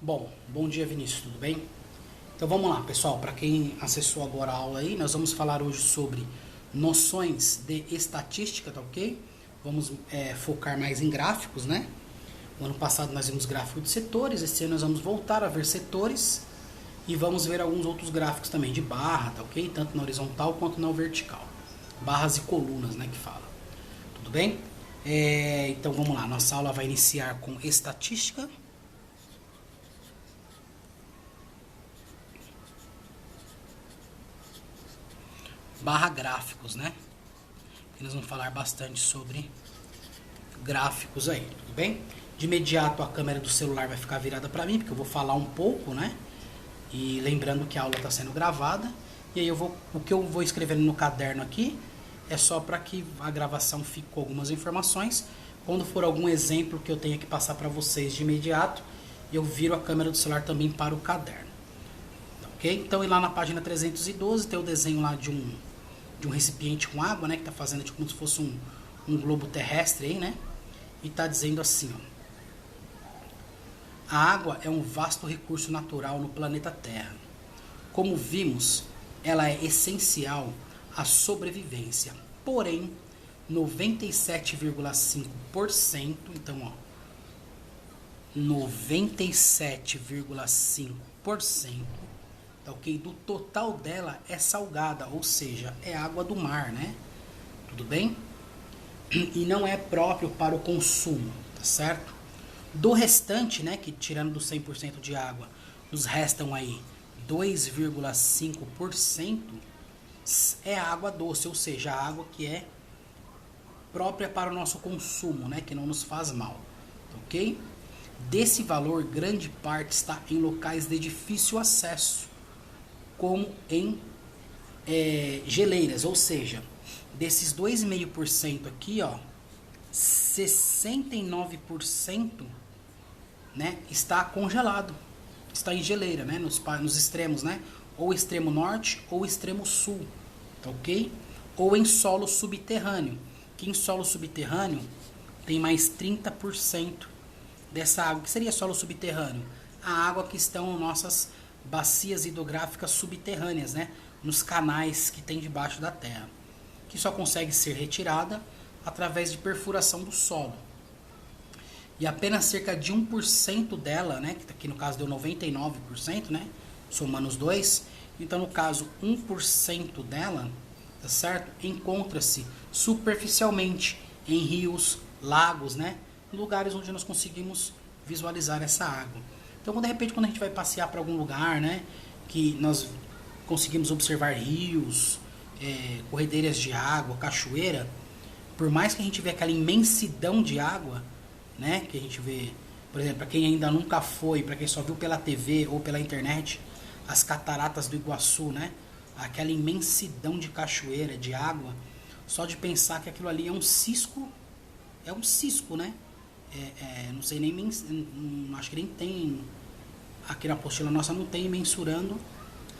Bom dia, Vinícius, tudo bem? Então vamos lá, pessoal, para quem acessou agora a aula aí, nós vamos falar hoje sobre noções de estatística, tá ok? Vamos focar mais em gráficos, né? O ano passado nós vimos gráfico de setores, esse ano nós vamos voltar a ver setores e vamos ver alguns outros gráficos também de barra, tá ok? Tanto na horizontal quanto na vertical. Barras e colunas, né, que fala. Tudo bem? Então vamos lá, nossa aula vai iniciar com estatística. Barra gráficos, né? E nós vamos falar bastante sobre gráficos aí, tudo bem? De imediato a câmera do celular vai ficar virada para mim, porque eu vou falar um pouco, né? E lembrando que a aula está sendo gravada. E aí o que eu vou escrevendo no caderno aqui é só para que a gravação fique com algumas informações. Quando for algum exemplo que eu tenha que passar para vocês de imediato, eu viro a câmera do celular também para o caderno. Tá, ok? Então, ir lá na página 312, tem o desenho lá de um recipiente com água, né? Que está fazendo tipo como se fosse um globo terrestre aí, né? E está dizendo assim, ó. A água é um vasto recurso natural no planeta Terra. Como vimos, ela é essencial à sobrevivência. Porém, 97,5%, então, ó, 97,5%, tá ok? Do total dela é salgada, ou seja, é água do mar, né? Tudo bem? E não é próprio para o consumo, tá certo? Do restante, né, que tirando do 100% de água, nos restam aí 2,5% é água doce, ou seja, a água que é própria para o nosso consumo, né, que não nos faz mal, ok? Desse valor, grande parte está em locais de difícil acesso, como em geleiras, ou seja, desses 2,5% aqui, ó, 69%, né, está congelado, está em geleira, né, nos extremos, né, ou extremo norte ou extremo sul, tá ok? Ou em solo subterrâneo, que em solo subterrâneo tem mais 30% dessa água. O que seria solo subterrâneo? A água que estão em nossas bacias hidrográficas subterrâneas, né, nos canais que tem debaixo da terra, que só consegue ser retirada através de perfuração do solo. E apenas cerca de 1% dela, né, que aqui no caso deu 99%, né, somando os dois, então no caso 1% dela, tá certo? Encontra-se superficialmente em rios, lagos, né, lugares onde nós conseguimos visualizar essa água. Então, de repente, quando a gente vai passear para algum lugar, né, que nós conseguimos observar rios, corredeiras de água, cachoeira, por mais que a gente vê aquela imensidão de água, né, que a gente vê, por exemplo, para quem ainda nunca foi, para quem só viu pela TV ou pela internet, as cataratas do Iguaçu, né, aquela imensidão de cachoeira, de água, só de pensar que aquilo ali é um cisco, né, não sei nem, acho que nem tem, aqui na apostila nossa não tem mensurando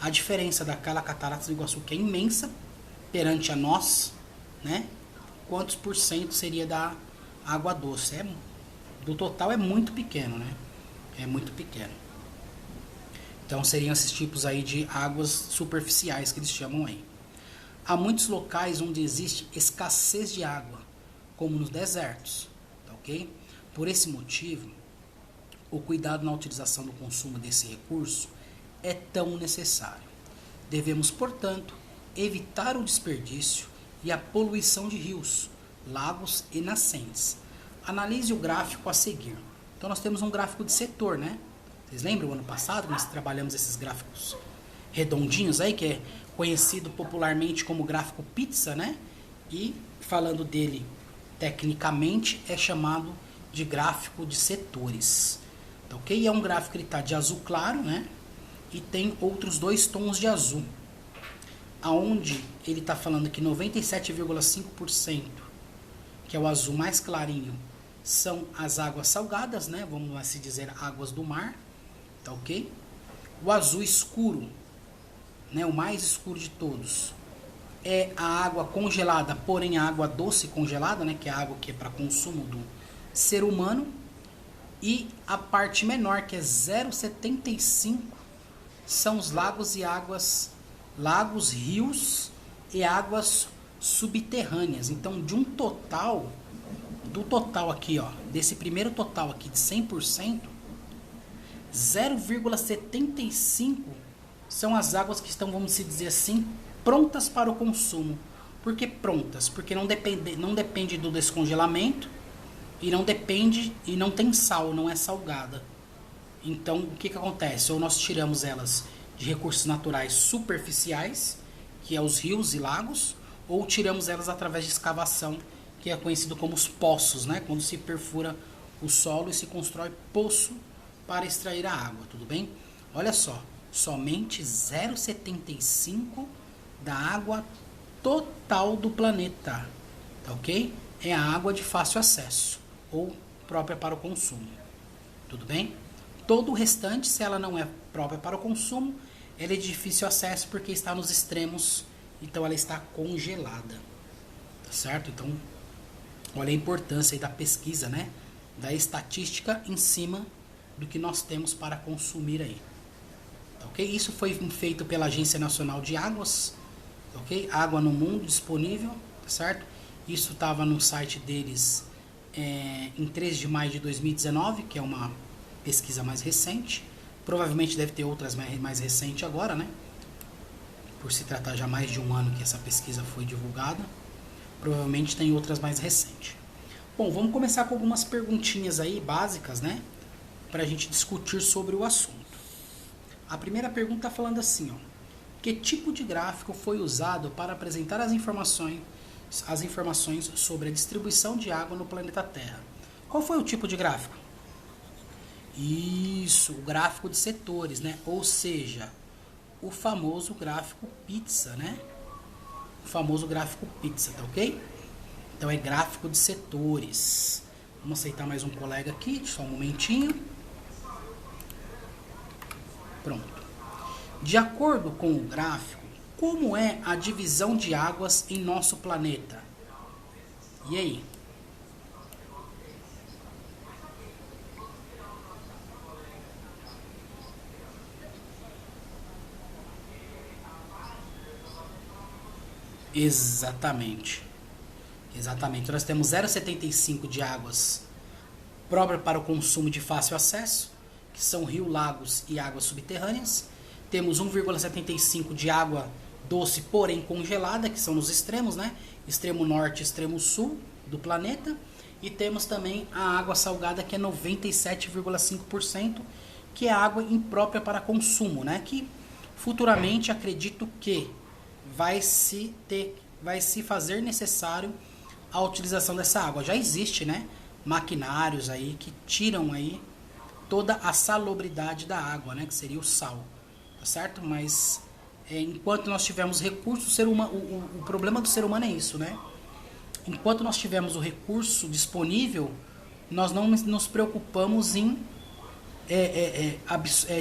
a diferença daquela catarata do Iguaçu, que é imensa perante a nós, né, quantos por cento seria da água doce. Do total é muito pequeno, né? É muito pequeno. Então seriam esses tipos aí de águas superficiais que eles chamam aí. Há muitos locais onde existe escassez de água, como nos desertos, tá ok? Por esse motivo, o cuidado na utilização do consumo desse recurso é tão necessário. Devemos, portanto, evitar o desperdício e a poluição de rios, lagos e nascentes. Analise o gráfico a seguir. Então nós temos um gráfico de setor, né? Vocês lembram, ano passado nós trabalhamos esses gráficos redondinhos aí, que é conhecido popularmente como gráfico pizza, né? E falando dele tecnicamente é chamado de gráfico de setores. Tá, ok? É um gráfico que está de azul claro, né? E tem outros dois tons de azul, aonde ele está falando que 97,5%, que é o azul mais clarinho, são as águas salgadas, né? Vamos assim dizer, águas do mar, tá ok? O azul escuro, né? O mais escuro de todos, é a água congelada, porém a água doce congelada, né? Que é a água que é para consumo do ser humano. E a parte menor, que é 0,75, são os lagos e águas, lagos, rios e águas subterrâneas. Então, de um total, do total aqui, ó, desse primeiro total aqui de 100%, 0,75 são as águas que estão, vamos dizer assim, prontas para o consumo. Por que prontas? Porque não depende do descongelamento e não depende e não tem sal, não é salgada. Então, o que acontece? Ou nós tiramos elas de recursos naturais superficiais, que é os rios e lagos, ou tiramos elas através de escavação, que é conhecido como os poços, né? Quando se perfura o solo e se constrói poço para extrair a água, tudo bem? Olha só, somente 0,75 da água total do planeta, tá ok? É a água de fácil acesso, ou própria para o consumo, tudo bem? Todo o restante, se ela não é própria para o consumo, ela é de difícil acesso porque está nos extremos, então ela está congelada, tá certo? Então, olha a importância aí da pesquisa, né? Da estatística em cima do que nós temos para consumir aí, tá ok? Isso foi feito pela Agência Nacional de Águas, tá ok? Água no Mundo disponível, tá certo? Isso estava no site deles em 3 de maio de 2019, que é uma pesquisa mais recente. Provavelmente deve ter outras mais recentes agora, né? Por se tratar já mais de um ano que essa pesquisa foi divulgada. Provavelmente tem outras mais recentes. Bom, vamos começar com algumas perguntinhas aí básicas, né? Para a gente discutir sobre o assunto. A primeira pergunta está falando assim, ó. Que tipo de gráfico foi usado para apresentar as informações sobre a distribuição de água no planeta Terra? Qual foi o tipo de gráfico? Isso, o gráfico de setores, né? Ou seja, o famoso gráfico pizza, né? O famoso gráfico pizza, tá ok? Então é gráfico de setores. Vamos aceitar mais um colega aqui, só um momentinho. Pronto. De acordo com o gráfico, como é a divisão de águas em nosso planeta? E aí? Exatamente. Exatamente. Nós temos 0,75 de águas próprias para o consumo de fácil acesso, que são rio, lagos e águas subterrâneas. Temos 1,75 de água doce, porém congelada, que são nos extremos, né? Extremo norte e extremo sul do planeta. E temos também a água salgada, que é 97,5%, que é água imprópria para consumo, né? Que futuramente acredito que vai se fazer necessário a utilização dessa água. Já existe, né, maquinários aí que tiram aí toda a salubridade da água, né, que seria o sal, tá certo? Mas enquanto nós tivermos recursos, o problema do ser humano é isso, né? Enquanto nós tivermos o recurso disponível, nós não nos preocupamos em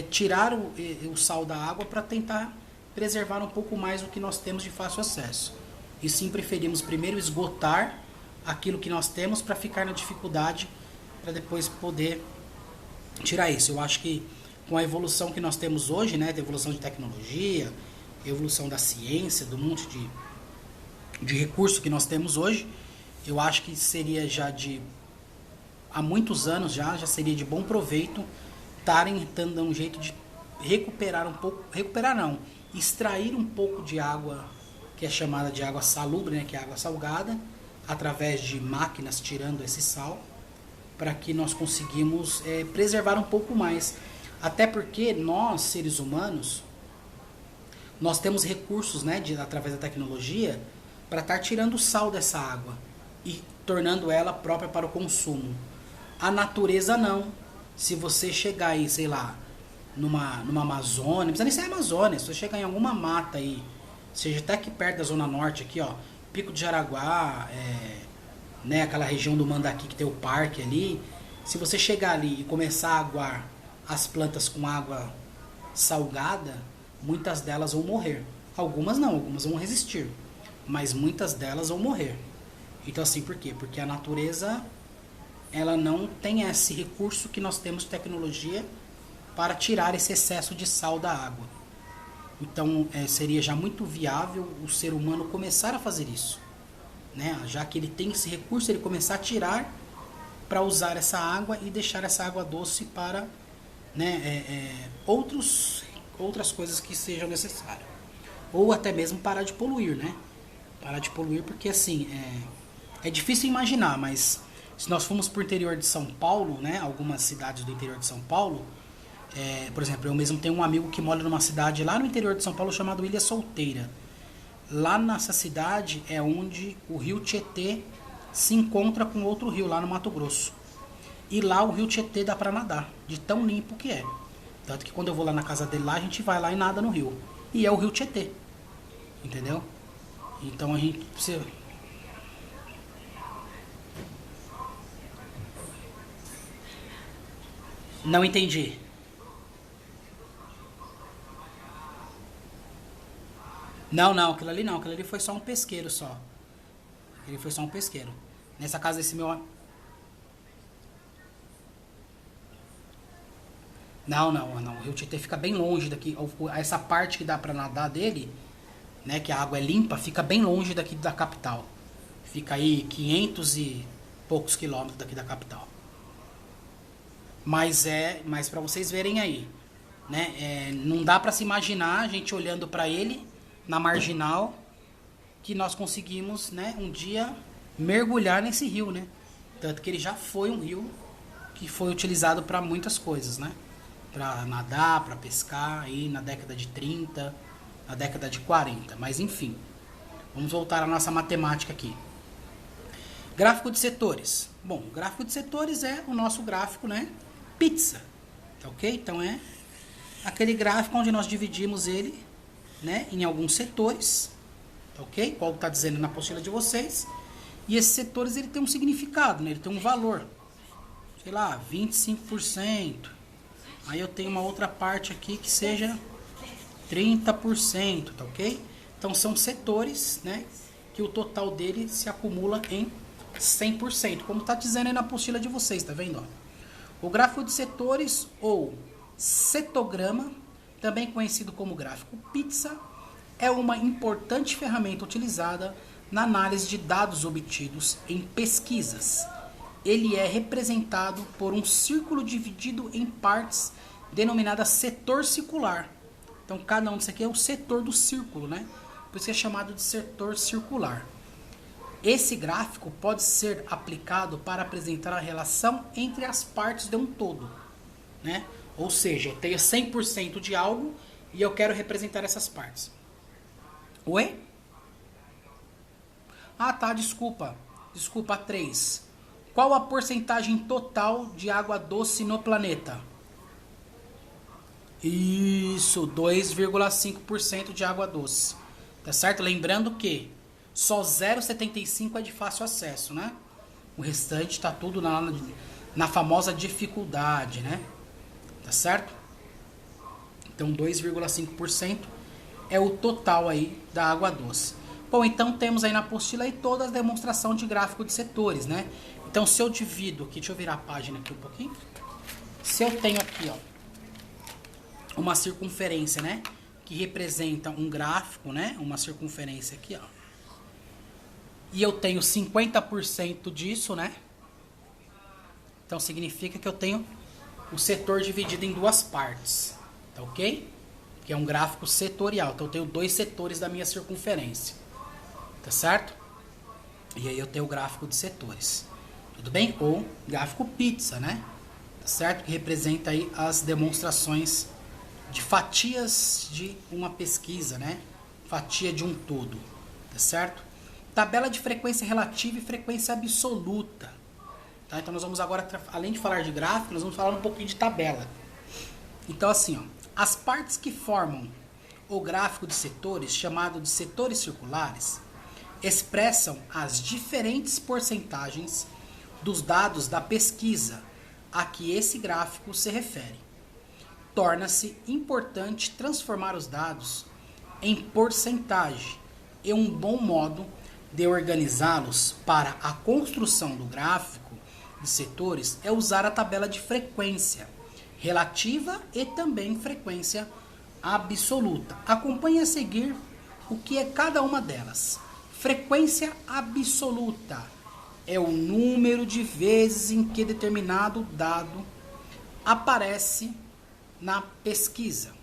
tirar o sal da água para tentar preservar um pouco mais o que nós temos de fácil acesso. E sim preferimos primeiro esgotar aquilo que nós temos para ficar na dificuldade para depois poder tirar isso. Eu acho que com a evolução que nós temos hoje, né, da evolução de tecnologia, evolução da ciência, do monte de recurso que nós temos hoje, eu acho que seria já há muitos anos já seria de bom proveito estarem dando um jeito de recuperar um pouco, extrair um pouco de água que é chamada de água salubre, né, que é água salgada, através de máquinas tirando esse sal, para que nós conseguimos preservar um pouco mais. Até porque nós, seres humanos, nós temos recursos, né, através da tecnologia, para estar tirando o sal dessa água e tornando ela própria para o consumo. A natureza não. Se você chegar aí, sei lá, numa Amazônia, não precisa nem ser Amazônia, se você chegar em alguma mata aí, seja até aqui perto da Zona Norte, aqui ó, Pico de Jaraguá, né, aquela região do Mandaki que tem o parque ali, se você chegar ali e começar a aguar as plantas com água salgada, muitas delas vão morrer. Algumas não, algumas vão resistir, mas muitas delas vão morrer. Então assim, por quê? Porque a natureza ela não tem esse recurso que nós temos de tecnologia para tirar esse excesso de sal da água. Então, seria já muito viável o ser humano começar a fazer isso, né? Já que ele tem esse recurso, ele começar a tirar para usar essa água e deixar essa água doce para, né, outras coisas que sejam necessárias. Ou até mesmo parar de poluir, né? Parar de poluir porque, assim, é difícil imaginar, mas se nós formos para o interior de São Paulo, né, algumas cidades do interior de São Paulo, por exemplo, eu mesmo tenho um amigo que mora numa cidade lá no interior de São Paulo chamado Ilha Solteira. Lá nessa cidade é onde o rio Tietê se encontra com outro rio lá no Mato Grosso. E lá o rio Tietê dá para nadar, de tão limpo que é. Tanto que quando eu vou lá na casa dele lá, a gente vai lá e nada no rio. E é o rio Tietê. Entendeu? Então a gente... Não entendi. Não, aquilo ali não. Aquilo ali foi só um pesqueiro só. Ele foi só um pesqueiro. Nessa casa desse meu... Não. O rio Tietê fica bem longe daqui. Essa parte que dá pra nadar dele, né, que a água é limpa, fica bem longe daqui da capital. Fica aí 500 e poucos quilômetros daqui da capital. Mas para vocês verem aí, né, não dá pra se imaginar a gente olhando pra ele na marginal que nós conseguimos, né, um dia mergulhar nesse rio, né? Tanto que ele já foi um rio que foi utilizado para muitas coisas, né? Para nadar, para pescar, aí na década de 30, na década de 40. Mas enfim, vamos voltar à nossa matemática aqui. Gráfico de setores. Bom, o gráfico de setores é o nosso gráfico, né? Pizza, tá ok? Então é aquele gráfico onde nós dividimos ele, né, em alguns setores, tá ok? Qual está dizendo na apostila de vocês. E esses setores ele tem um significado, né? Ele tem um valor. Sei lá, 25%. Aí eu tenho uma outra parte aqui que seja 30%, tá ok? Então são setores, né, que o total dele se acumula em 100%, como está dizendo aí na apostila de vocês, tá vendo? Ó? O gráfico de setores ou setograma, também conhecido como gráfico pizza, é uma importante ferramenta utilizada na análise de dados obtidos em pesquisas. Ele é representado por um círculo dividido em partes denominadas setor circular. Então, cada um disso aqui é o setor do círculo, né? Por isso é chamado de setor circular. Esse gráfico pode ser aplicado para apresentar a relação entre as partes de um todo, né? Ou seja, eu tenho 100% de algo e eu quero representar essas partes. Oi? Ah, tá, desculpa. Desculpa, 3. Qual a porcentagem total de água doce no planeta? Isso, 2,5% de água doce. Tá certo? Lembrando que só 0,75 é de fácil acesso, né? O restante tá tudo na famosa dificuldade, né? Tá certo? Então 2,5% é o total aí da água doce. Bom, então temos aí na apostila aí toda a demonstração de gráfico de setores, né? Então se eu divido aqui, deixa eu virar a página aqui um pouquinho. Se eu tenho aqui, ó, uma circunferência, né, que representa um gráfico, né, uma circunferência aqui, ó. E eu tenho 50% disso, né? Então significa que eu tenho o setor dividido em duas partes, tá ok? Que é um gráfico setorial. Então eu tenho dois setores da minha circunferência, tá certo? E aí eu tenho o gráfico de setores, tudo bem? Ou gráfico pizza, né? Tá certo? Que representa aí as demonstrações de fatias de uma pesquisa, né? Fatia de um todo, tá certo? Tabela de frequência relativa e frequência absoluta. Tá? Então nós vamos agora, além de falar de gráfico, nós vamos falar um pouquinho de tabela. Então assim, ó, as partes que formam o gráfico de setores, chamado de setores circulares, expressam as diferentes porcentagens dos dados da pesquisa a que esse gráfico se refere. Torna-se importante transformar os dados em porcentagem e um bom modo de organizá-los para a construção do gráfico de setores é usar a tabela de frequência relativa e também frequência absoluta. Acompanhe a seguir o que é cada uma delas. Frequência absoluta é o número de vezes em que determinado dado aparece na pesquisa.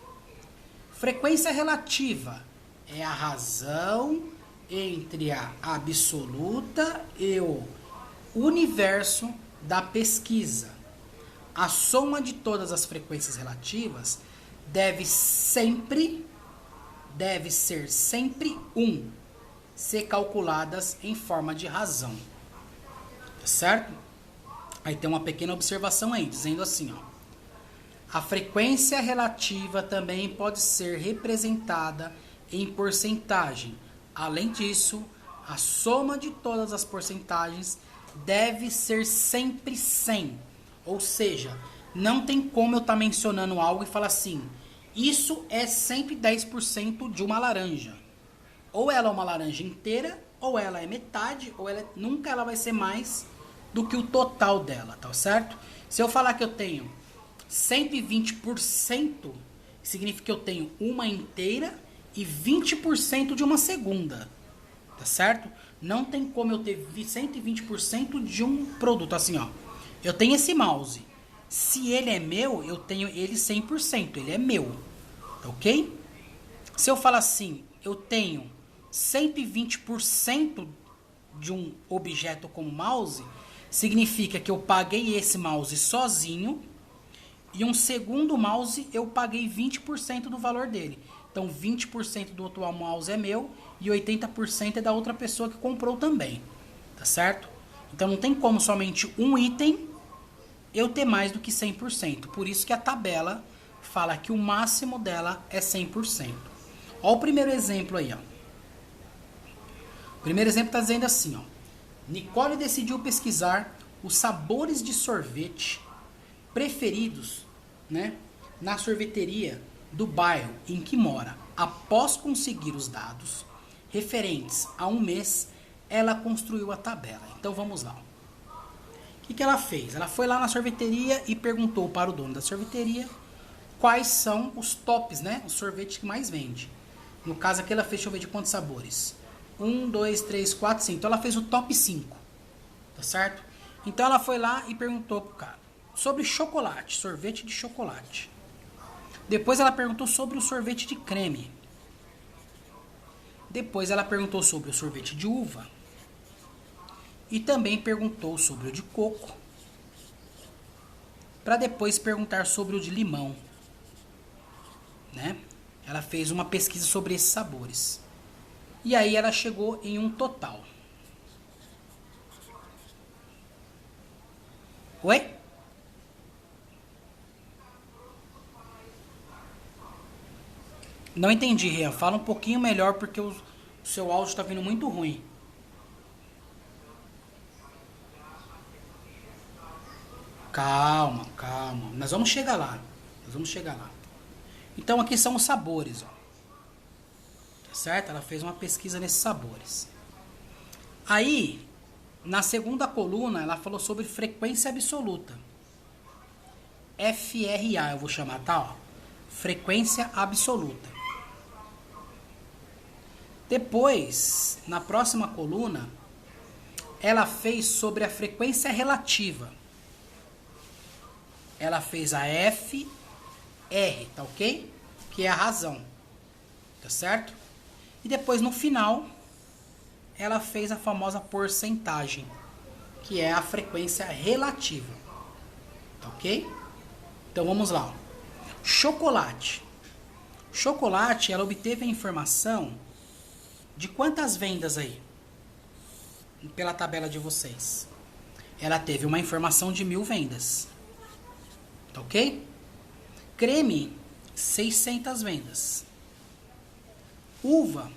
Frequência relativa é a razão entre a absoluta e o universo da pesquisa. A soma de todas as frequências relativas deve ser sempre 1, ser calculadas em forma de razão. Tá certo? Aí tem uma pequena observação aí, dizendo assim, ó. A frequência relativa também pode ser representada em porcentagem. Além disso, a soma de todas as porcentagens deve ser sempre 100. Ou seja, não tem como eu estar mencionando algo e falar assim, isso é 110% de uma laranja. Ou ela é uma laranja inteira, ou ela é metade, ou nunca ela vai ser mais do que o total dela, tá certo? Se eu falar que eu tenho 120%, significa que eu tenho uma inteira e 20% de uma segunda, tá certo? Não tem como eu ter 120% de um produto, assim, ó. Eu tenho esse mouse. Se ele é meu, eu tenho ele 100%, ele é meu, tá ok? Se eu falar assim, eu tenho 120% de um objeto como mouse, significa que eu paguei esse mouse sozinho e um segundo mouse eu paguei 20% do valor dele. Então 20% do atual mouse é meu e 80% é da outra pessoa que comprou também, tá certo? Então não tem como somente um item eu ter mais do que 100%. Por isso que a tabela fala que o máximo dela é 100%. Olha o primeiro exemplo aí, ó. O primeiro exemplo está dizendo assim, ó. Nicole decidiu pesquisar os sabores de sorvete preferidos, né, na sorveteria do bairro em que mora. Após conseguir os dados referentes a um mês, ela construiu a tabela. Então vamos lá. O que ela fez? Ela foi lá na sorveteria e perguntou para o dono da sorveteria quais são os tops, né, os sorvetes que mais vende. No caso aqui ela fez, deixa eu ver de quantos sabores. 1, 2, 3, 4, 5. Então ela fez o top 5. Tá certo? Então ela foi lá e perguntou pro cara sobre chocolate, sorvete de chocolate. Depois ela perguntou sobre o sorvete de creme. Depois ela perguntou sobre o sorvete de uva. E também perguntou sobre o de coco. Para depois perguntar sobre o de limão. Né? Ela fez uma pesquisa sobre esses sabores. E aí ela chegou em um total. Oi? Não entendi, Rian. Fala um pouquinho melhor porque o seu áudio está vindo muito ruim. Calma, calma. Nós vamos chegar lá. Nós vamos chegar lá. Então aqui são os sabores, ó. Tá certo? Ela fez uma pesquisa nesses sabores. Aí, na segunda coluna, ela falou sobre frequência absoluta. FRA, eu vou chamar, tá? Ó. Frequência absoluta. Depois, na próxima coluna, ela fez sobre a frequência relativa. Ela fez a FR, tá ok? Que é a razão. Tá certo? E depois, no final, ela fez a famosa porcentagem, que é a frequência relativa. Tá ok? Então vamos lá. Ó. Chocolate. Chocolate, ela obteve a informação de quantas vendas aí? Pela tabela de vocês. Ela teve uma informação de 1000 vendas. Tá ok? Creme, 600 vendas. Uva,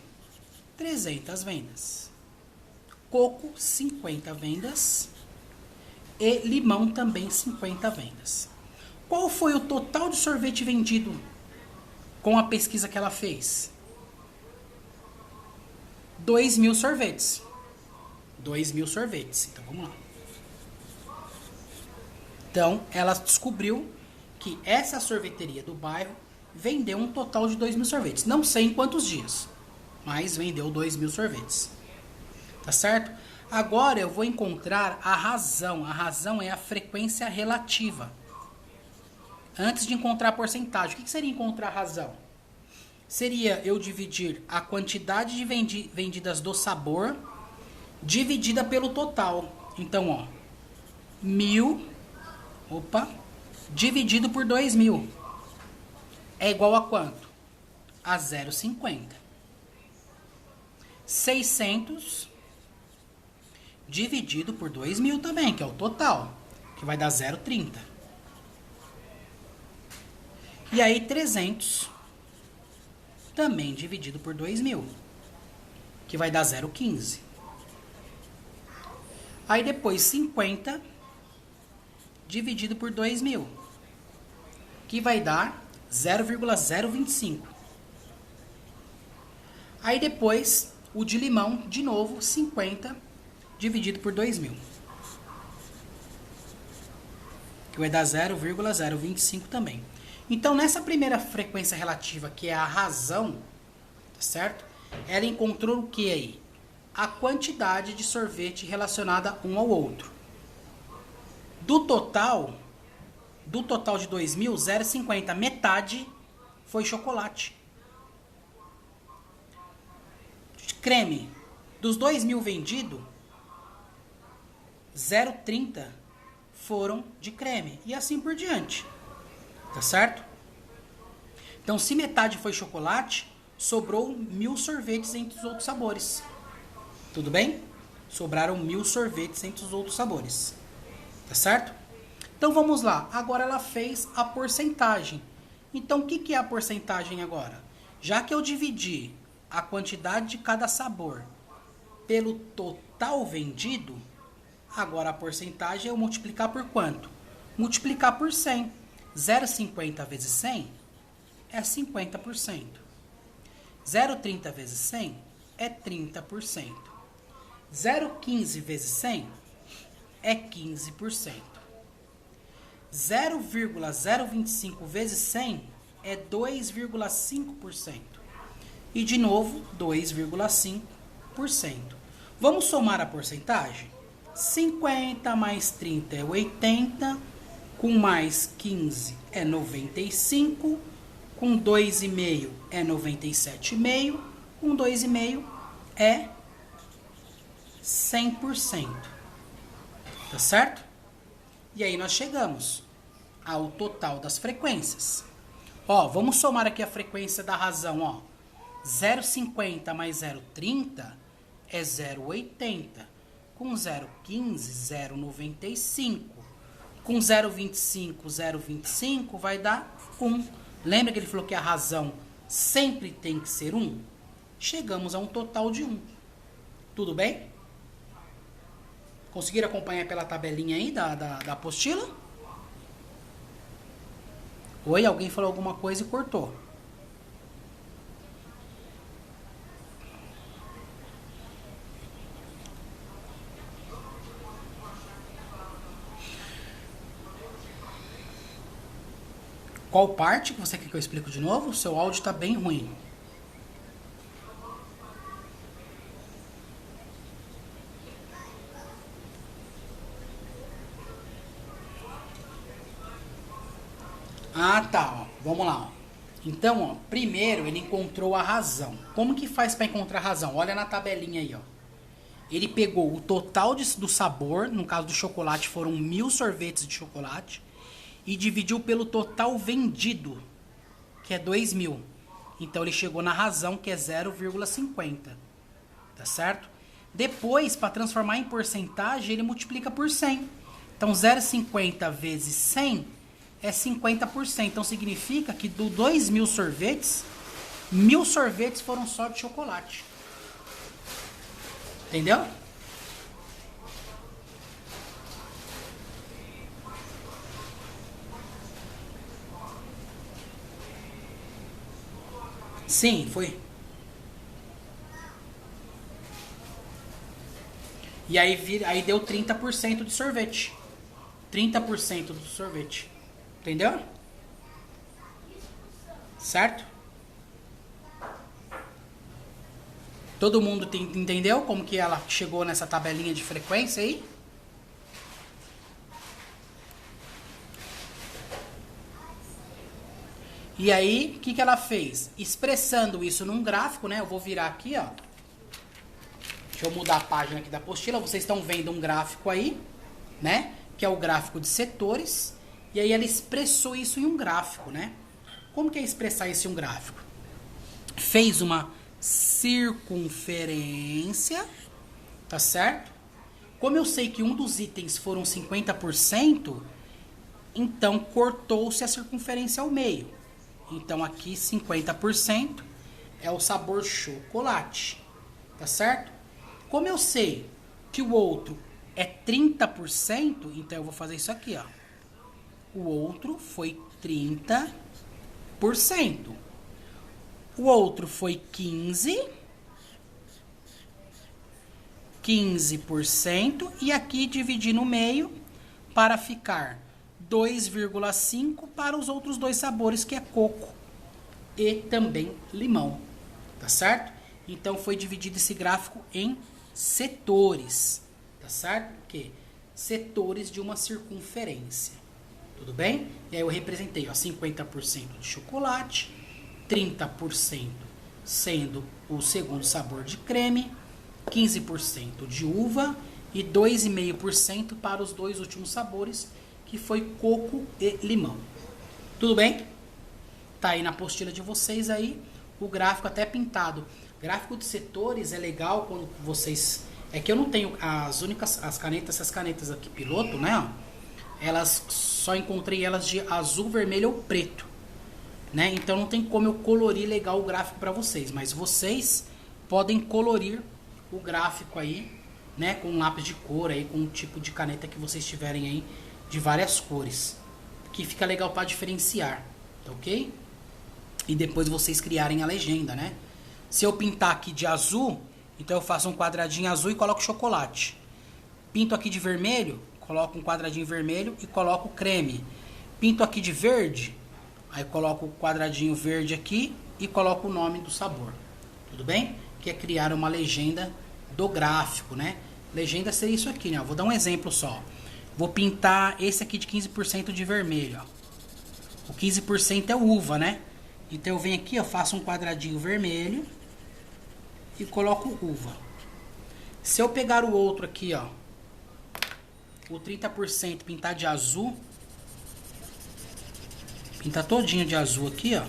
300 vendas. Coco, 50 vendas. E limão também 50 vendas. Qual foi o total de sorvete vendido com a pesquisa que ela fez? 2.000 sorvetes. 2.000 sorvetes. Então vamos lá. Então, ela descobriu que essa sorveteria do bairro vendeu um total de 2.000 sorvetes. Não sei em quantos dias, mas vendeu 2.000 sorvetes. Tá certo? Agora eu vou encontrar a razão. A razão é a frequência relativa. Antes de encontrar a porcentagem, o que seria encontrar a razão? Seria eu dividir a quantidade de vendidas do sabor dividida pelo total. Então, ó, 1.000, dividido por 2.000 é igual a quanto? A 0,50. 600 dividido por 2.000 também, que é o total, que vai dar 0,30. E aí 300 também dividido por 2.000, que vai dar 0,15. Aí depois 50 dividido por 2.000, que vai dar 0,025. Aí depois o de limão, de novo, 50 dividido por 2.000, que vai dar 0,025 também. Então, nessa primeira frequência relativa, que é a razão, tá certo? Ela encontrou o que aí? A quantidade de sorvete relacionada um ao outro. Do total de 2.000, 0,50, metade foi chocolate. Creme, dos 2.000 vendidos, 0,30 foram de creme. E assim por diante. Tá certo? Então, se metade foi chocolate, sobrou 1.000 sorvetes entre os outros sabores. Tudo bem? Sobraram 1.000 sorvetes entre os outros sabores. Tá certo? Então, vamos lá. Agora ela fez a porcentagem. Então, o que é a porcentagem agora? Já que eu dividi a quantidade de cada sabor pelo total vendido, agora a porcentagem é eu multiplicar por quanto? Multiplicar por 100. 0,50 vezes 100 é 50%. 0,30 vezes 100 é 30%. 0,15 vezes 100 é 15%. 0,025 vezes 100 é 2,5%. E de novo, 2,5%. Vamos somar a porcentagem? 50 mais 30 é 80, com mais 15 é 95, com 2,5 é 97,5, com 2,5 é 100%. Tá certo? E aí nós chegamos ao total das frequências. Ó, vamos somar aqui a frequência da razão, ó. 0,50 mais 0,30 é 0,80. Com 0,15, 0,95. Com 0,25, 0,25 vai dar 1. Lembra que ele falou que a razão sempre tem que ser 1? Chegamos a um total de 1. Tudo bem? Conseguiram acompanhar pela tabelinha aí da apostila? Oi, alguém falou alguma coisa e cortou. Qual parte que você quer que eu explique de novo? O seu áudio está bem ruim. Ah, tá. Ó. Vamos lá. Ó. Então, ó, primeiro ele encontrou a razão. Como que faz para encontrar a razão? Olha na tabelinha aí, ó. Ele pegou o total do sabor, no caso do chocolate foram 1.000 sorvetes de chocolate, e dividiu pelo total vendido, que é 2.000. Então ele chegou na razão, que é 0,50. Tá certo? Depois, para transformar em porcentagem, ele multiplica por 100. Então 0,50 vezes 100 é 50%. Então significa que do 2.000 sorvetes, 1.000 sorvetes foram só de chocolate. Entendeu? Sim, foi. E aí deu 30% de sorvete. 30% do sorvete. Entendeu? Certo? Todo mundo entendeu como que ela chegou nessa tabelinha de frequência aí? E aí, o que que ela fez? Expressando isso num gráfico, né? Eu vou virar aqui, ó. Deixa eu mudar a página aqui da apostila. Vocês estão vendo um gráfico aí, né? Que é o gráfico de setores. E aí ela expressou isso em um gráfico, né? Como que é expressar isso em um gráfico? Fez uma circunferência, tá certo? Como eu sei que um dos itens foram 50%, então cortou-se a circunferência ao meio. Então aqui 50% é o sabor chocolate, tá certo? Como eu sei que o outro é 30%, então eu vou fazer isso aqui, ó. O outro foi 30%. O outro foi 15%, e aqui dividir no meio para ficar 2,5 para os outros dois sabores, que é coco e também limão, tá certo? Então foi dividido esse gráfico em setores, tá certo? Que setores de uma circunferência, tudo bem? E aí eu representei, ó, 50% de chocolate, 30% sendo o segundo sabor de creme, 15% de uva e 2,5% para os dois últimos sabores, que foi coco e limão. Tudo bem? Tá aí na apostila de vocês aí o gráfico até pintado. Gráfico de setores é legal quando vocês... É que eu não tenho as canetas, essas canetas aqui piloto, né? Ó, elas só encontrei elas de azul, vermelho ou preto, né? Então não tem como eu colorir legal o gráfico para vocês, mas vocês podem colorir o gráfico aí, né? Com um lápis de cor aí, com um tipo de caneta que vocês tiverem aí de várias cores, que fica legal para diferenciar, tá ok? E depois vocês criarem a legenda, né? Se eu pintar aqui de azul, então eu faço um quadradinho azul e coloco chocolate. Pinto aqui de vermelho, coloco um quadradinho vermelho e coloco creme. Pinto aqui de verde, aí coloco o quadradinho verde aqui e coloco o nome do sabor. Tudo bem? Que é criar uma legenda do gráfico, né? Legenda seria isso aqui, né? Eu vou dar um exemplo só. Vou pintar esse aqui de 15% de vermelho, ó. O 15% é uva, né? Então eu venho aqui, eu faço um quadradinho vermelho e coloco uva. Se eu pegar o outro aqui, ó, o 30%, pintar de azul, pintar todinho de azul aqui, ó.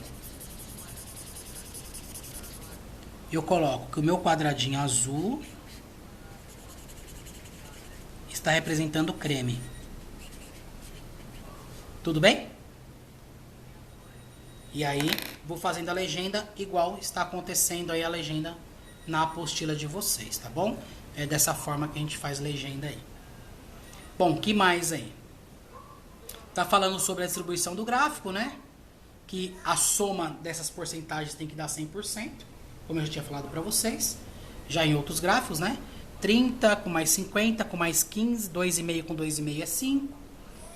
Eu coloco que o meu quadradinho azul está representando o creme. Tudo bem? E aí, vou fazendo a legenda igual está acontecendo aí a legenda na apostila de vocês, tá bom? É dessa forma que a gente faz legenda aí. Bom, que mais aí? Tá falando sobre a distribuição do gráfico, né? Que a soma dessas porcentagens tem que dar 100%, como eu já tinha falado para vocês. Já em outros gráficos, né? 30 com mais 50 com mais 15, 2,5 com 2,5 é 5.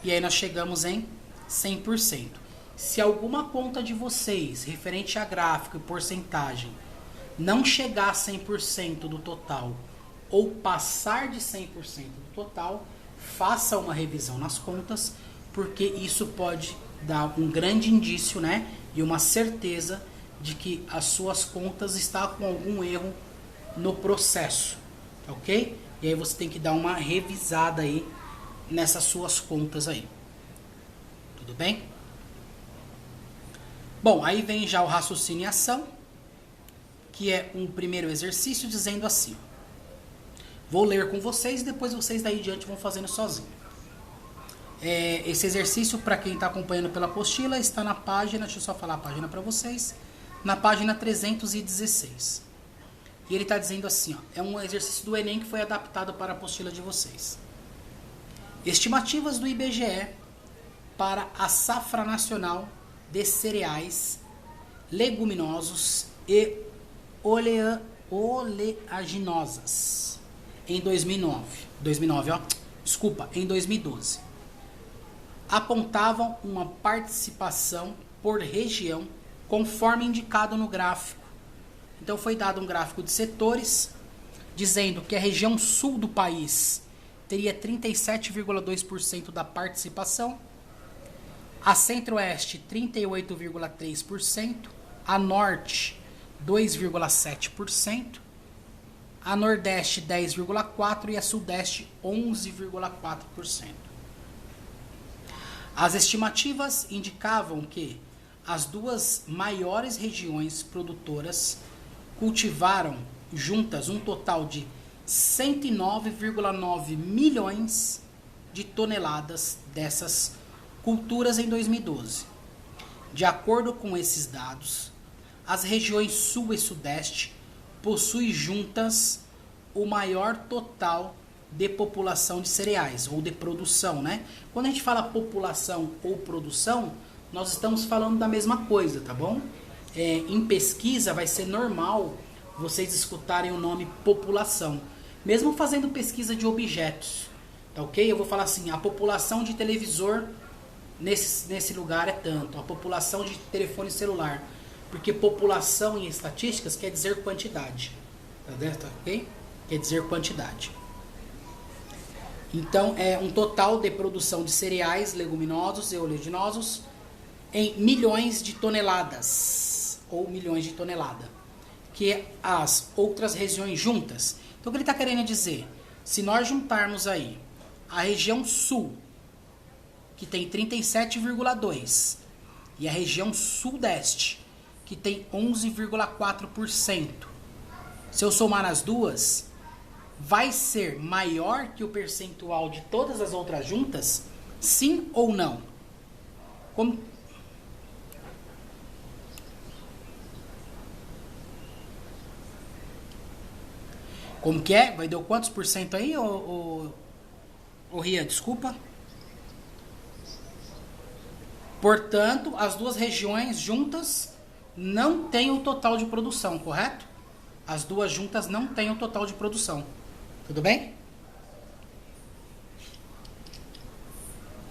E aí nós chegamos em 100%. Se alguma conta de vocês, referente a gráfico e porcentagem, não chegar a 100% do total ou passar de 100% do total, faça uma revisão nas contas, porque isso pode dar um grande indício, né? E uma certeza de que as suas contas estão com algum erro no processo, ok? E aí você tem que dar uma revisada aí nessas suas contas aí. Tudo bem? Bom, aí vem já o raciocínio e ação, que é um primeiro exercício dizendo assim. Vou ler com vocês e depois vocês daí em diante vão fazendo sozinho. Esse exercício, para quem está acompanhando pela apostila, está na página, deixa eu só falar a página para vocês, na página 316. E ele está dizendo assim, ó, é um exercício do Enem que foi adaptado para a apostila de vocês. Estimativas do IBGE para a safra nacional de cereais, leguminosos e oleaginosas em 2009, ó, desculpa, em 2012. apontavam uma participação por região, conforme indicado no gráfico. Então foi dado um gráfico de setores, dizendo que a região sul do país teria 37,2% da participação, a centro-oeste 38,3%, a norte 2,7%, a nordeste 10,4% e a sudeste 11,4%. As estimativas indicavam que as duas maiores regiões produtoras cultivaram juntas um total de 109,9 milhões de toneladas dessas culturas em 2012. De acordo com esses dados, as regiões sul e sudeste possuem juntas o maior total de população de cereais, ou de produção, né? Quando a gente fala população ou produção, nós estamos falando da mesma coisa, tá bom? Em pesquisa vai ser normal vocês escutarem o nome população, mesmo fazendo pesquisa de objetos, tá ok? Eu vou falar assim, a população de televisor nesse lugar é tanto, a população de telefone celular, porque população em estatísticas quer dizer quantidade, tá ok? Quer dizer quantidade. Então, é um total de produção de cereais, leguminosos e oleaginosos em milhões de toneladas, ou milhões de tonelada, que as outras regiões juntas. Então, o que ele está querendo dizer? Se nós juntarmos aí a região sul, que tem 37,2%, e a região sudeste, que tem 11,4%, se eu somar as duas, vai ser maior que o percentual de todas as outras juntas? Sim ou não? Como que é? Vai dar quantos por cento aí, ô Ria? Desculpa. Portanto, as duas regiões juntas não têm o total de produção, correto? As duas juntas não têm o total de produção. Tudo bem?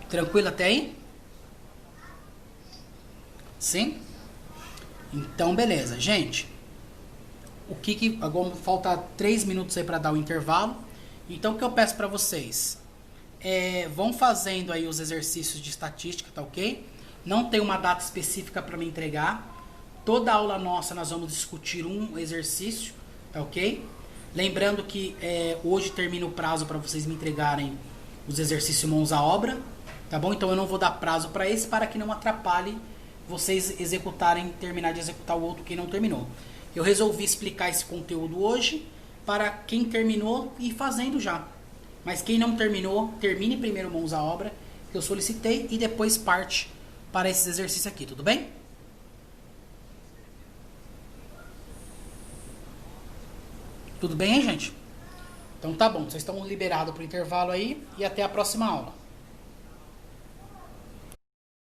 Tranquilo até aí? Sim? Então, beleza. Gente, agora falta 3 minutos aí para dar o intervalo. Então, o que eu peço para vocês? Vão fazendo aí os exercícios de estatística, tá ok? Não tem uma data específica para me entregar. Toda aula nossa nós vamos discutir um exercício, tá ok? Lembrando que hoje termina o prazo para vocês me entregarem os exercícios mãos à obra, tá bom? Então eu não vou dar prazo para esse, para que não atrapalhe vocês terminar de executar o outro que não terminou. Eu resolvi explicar esse conteúdo hoje para quem terminou ir fazendo já. Mas quem não terminou, termine primeiro mãos à obra, que eu solicitei, e depois parte para esses exercícios aqui, tudo bem? Tudo bem, hein, gente? Então tá bom, vocês estão liberados para o intervalo aí e até a próxima aula.